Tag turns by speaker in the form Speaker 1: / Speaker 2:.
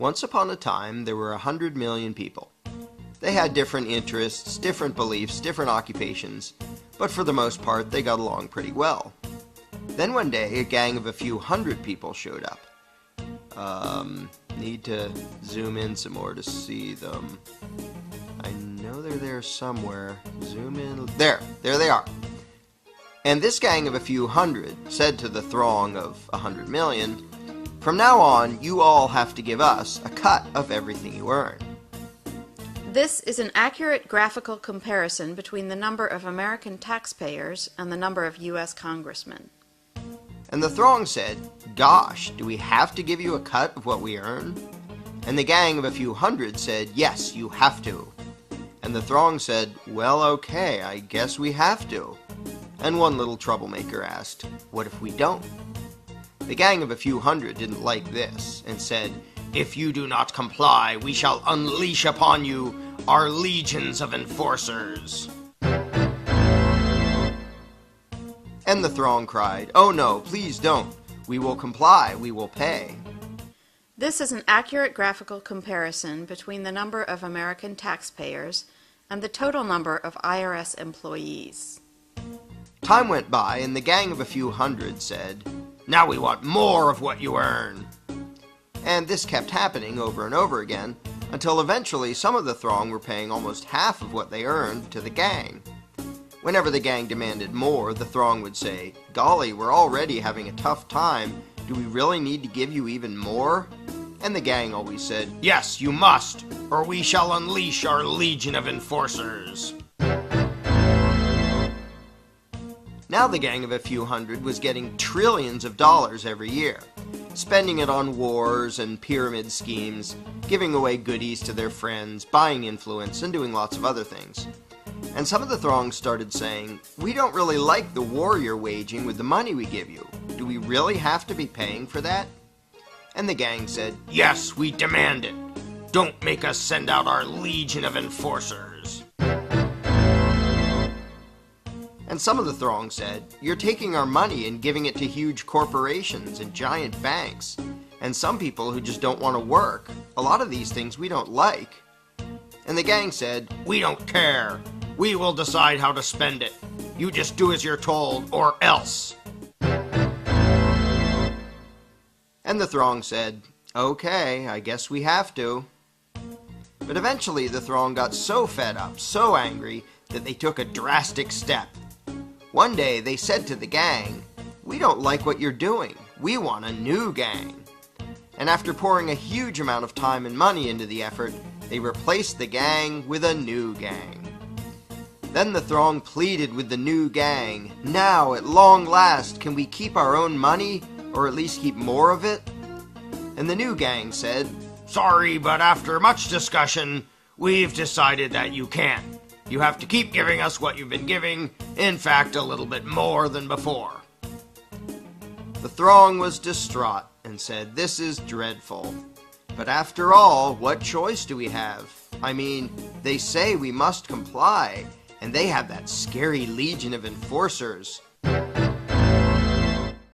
Speaker 1: Once upon a time, there were 100 million people. They had different interests, different beliefs, different occupations, but for the most part, they got along pretty well. Then one day, a gang of a few hundred people showed up. Need to zoom in some more to see them. I know they're there somewhere. Zoom in. There they are. And this gang of a few hundred said to the throng of 100 million, "From now on, you all have to give us a cut of everything you earn."
Speaker 2: This is an accurate graphical comparison between the number of American taxpayers and the number of U.S. congressmen.
Speaker 1: And the throng said, "Gosh, do we have to give you a cut of what we earn?" And the gang of a few hundred said, "Yes, you have to." And the throng said, "Well, okay, I guess we have to." And one little troublemaker asked, "What if we don't?" The gang of a few hundred didn't like this and said, "If you do not comply, we shall unleash upon you our legions of enforcers." And the throng cried, "Oh no, please don't. We will comply, we will pay."
Speaker 2: This is an accurate graphical comparison between the number of American taxpayers and the total number of IRS employees.
Speaker 1: Time went by, and the gang of a few hundred said, "Now we want more of what you earn." And this kept happening over and over again, until eventually some of the throng were paying almost half of what they earned to the gang. Whenever the gang demanded more, the throng would say, "Golly, we're already having a tough time. Do we really need to give you even more?" And the gang always said, "Yes, you must, or we shall unleash our legion of enforcers." Now the gang of a few hundred was getting trillions of dollars every year, spending it on wars and pyramid schemes, giving away goodies to their friends, buying influence, and doing lots of other things. And some of the throng started saying, "We don't really like the war you're waging with the money we give you. Do we really have to be paying for that?" And the gang said, "Yes, we demand it. Don't make us send out our legion of enforcers." And some of the throng said, "You're taking our money and giving it to huge corporations and giant banks, and some people who just don't want to work. A lot of these things we don't like." And the gang said, "We don't care. We will decide how to spend it. You just do as you're told, or else." And the throng said, "Okay, I guess we have to." But eventually the throng got so fed up, so angry, that they took a drastic step. One day they said to the gang, "We don't like what you're doing. We want a new gang." And after pouring a huge amount of time and money into the effort, they replaced the gang with a new gang. Then the throng pleaded with the new gang, "Now, at long last, can we keep our own money, or at least keep more of it?" And the new gang said, "Sorry, but after much discussion, we've decided that you can't. You have to keep giving us what you've been giving, in fact, a little bit more than before." The throng was distraught and said, "This is dreadful. But after all, what choice do we have? I mean, they say we must comply, and they have that scary legion of enforcers.